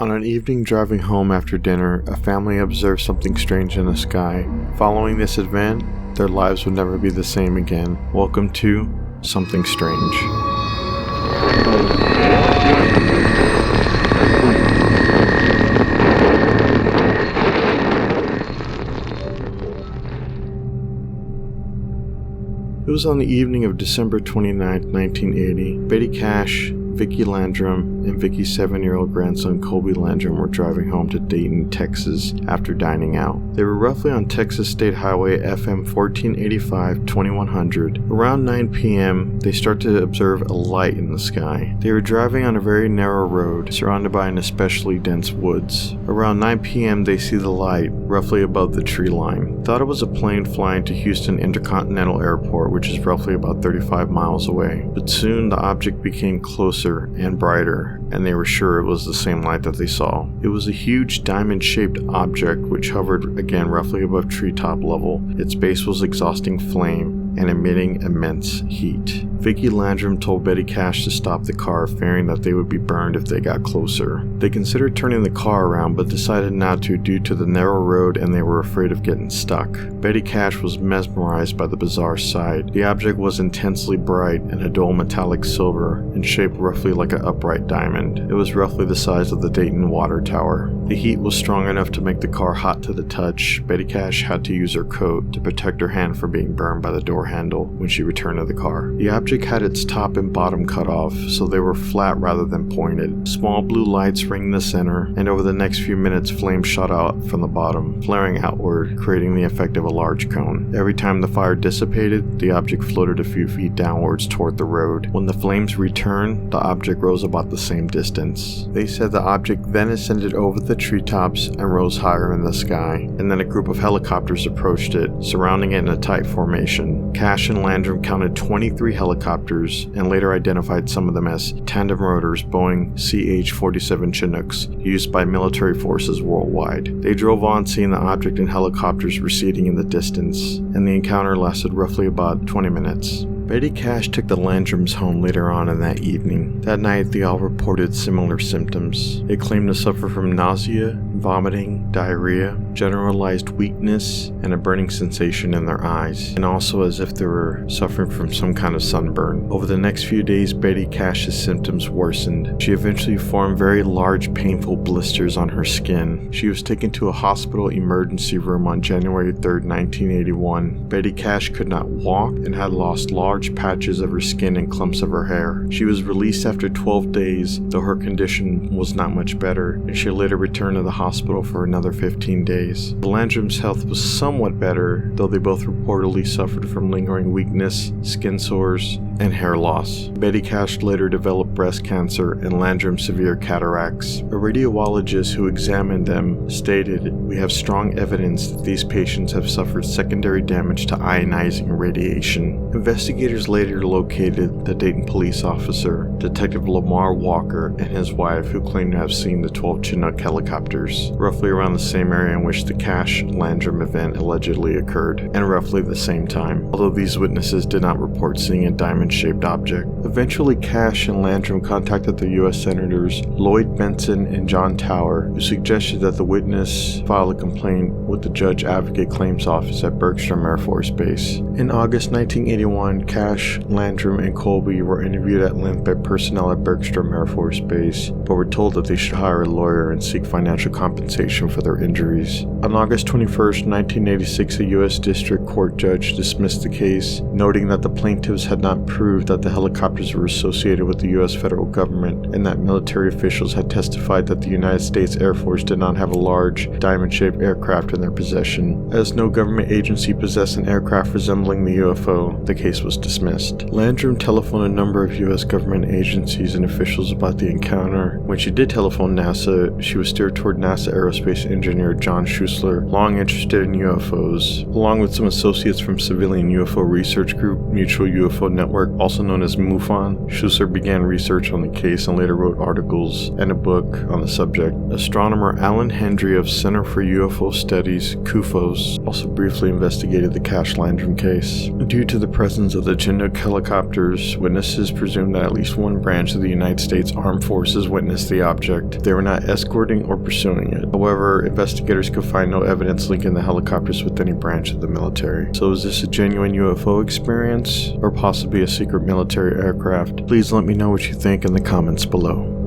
On an evening driving home after dinner, a family observed something strange in the sky. Following this event, their lives would never be the same again. Welcome to Something Strange. It was on the evening of December 29, 1980. Betty Cash, Vickie Landrum, and Vickie's 7-year-old grandson Colby Landrum were driving home to Dayton, Texas after dining out. They were roughly on Texas State Highway FM 1485-2100. Around 9 p.m., they start to observe a light in the sky. They were driving on a very narrow road, surrounded by an especially dense woods. Around 9 p.m., they see the light, roughly above the tree line. Thought it was a plane flying to Houston Intercontinental Airport, which is roughly about 35 miles away. But soon, the object became closer and brighter, and they were sure it was the same light that they saw. It was a huge diamond-shaped object which hovered again roughly above treetop level. Its base was exhausting flame and emitting immense heat. Vickie Landrum told Betty Cash to stop the car, fearing that they would be burned if they got closer. They considered turning the car around, but decided not to due to the narrow road and they were afraid of getting stuck. Betty Cash was mesmerized by the bizarre sight. The object was intensely bright and a dull metallic silver and shaped roughly like an upright diamond. It was roughly the size of the Dayton water tower. The heat was strong enough to make the car hot to the touch. Betty Cash had to use her coat to protect her hand from being burned by the door handle when she returned to the car. The object had its top and bottom cut off, so they were flat rather than pointed. Small blue lights ringed the center, and over the next few minutes flames shot out from the bottom, flaring outward, creating the effect of a large cone. Every time the fire dissipated, the object floated a few feet downwards toward the road. When the flames returned, the object rose about the same distance. They said the object then ascended over the treetops and rose higher in the sky, and then a group of helicopters approached it, surrounding it in a tight formation. Cash and Landrum counted 23 helicopters and later identified some of them as tandem rotors Boeing CH-47 Chinooks used by military forces worldwide. They drove on, seeing the object in helicopters receding in the distance, and the encounter lasted roughly about 20 minutes. Betty Cash took the Landrums home later on in that evening. That night, they all reported similar symptoms. They claimed to suffer from nausea, vomiting, diarrhea, generalized weakness, and a burning sensation in their eyes, and also as if they were suffering from some kind of sunburn. Over the next few days, Betty Cash's symptoms worsened. She eventually formed very large, painful blisters on her skin. She was taken to a hospital emergency room on January 3, 1981. Betty Cash could not walk and had lost large patches of her skin and clumps of her hair. She was released after 12 days, though her condition was not much better, and she later returned to the hospital for another 15 days. The Landrum's health was somewhat better, though they both reportedly suffered from lingering weakness, skin sores, and hair loss. Betty Cash later developed breast cancer and Landrum severe cataracts. A radiologist who examined them stated, "We have strong evidence that these patients have suffered secondary damage to ionizing radiation." Investigators later located the Dayton police officer, Detective Lamar Walker, and his wife, who claimed to have seen the 12 Chinook helicopters, roughly around the same area in which the Cash-Landrum event allegedly occurred, and roughly the same time, although these witnesses did not report seeing a diamond-shaped object. Eventually, Cash and Landrum contacted the U.S. Senators Lloyd Bentsen and John Tower, who suggested that the witness file a complaint with the Judge Advocate Claims Office at Bergstrom Air Force Base. In August 1981, Cash, Landrum, and Colby were interviewed at length by personnel at Bergstrom Air Force Base, but were told that they should hire a lawyer and seek financial compensation for their injuries. On August 21, 1986, a U.S. District Court judge dismissed the case, noting that the plaintiffs had not proved that the helicopters were associated with the U.S. federal government, and that military officials had testified that the United States Air Force did not have a large, diamond-shaped aircraft in their possession. As no government agency possessed an aircraft resembling the UFO, the case was dismissed. Landrum telephoned a number of U.S. government agencies and officials about the encounter. When she did telephone NASA, she was steered toward NASA aerospace engineer John Schuessler, long interested in UFOs, along with some associates from Civilian UFO Research Group, Mutual UFO Network, Schuster, also known as MUFON. Schuster began research on the case and later wrote articles and a book on the subject. Astronomer Alan Hendry of Center for UFO Studies, CUFOS, also briefly investigated the Cash-Landrum case. Due to the presence of the Chinook helicopters, witnesses presumed that at least one branch of the United States Armed Forces witnessed the object. They were not escorting or pursuing it. However, investigators could find no evidence linking the helicopters with any branch of the military. So is this a genuine UFO experience, or possibly a secret military aircraft? Please let me know what you think in the comments below.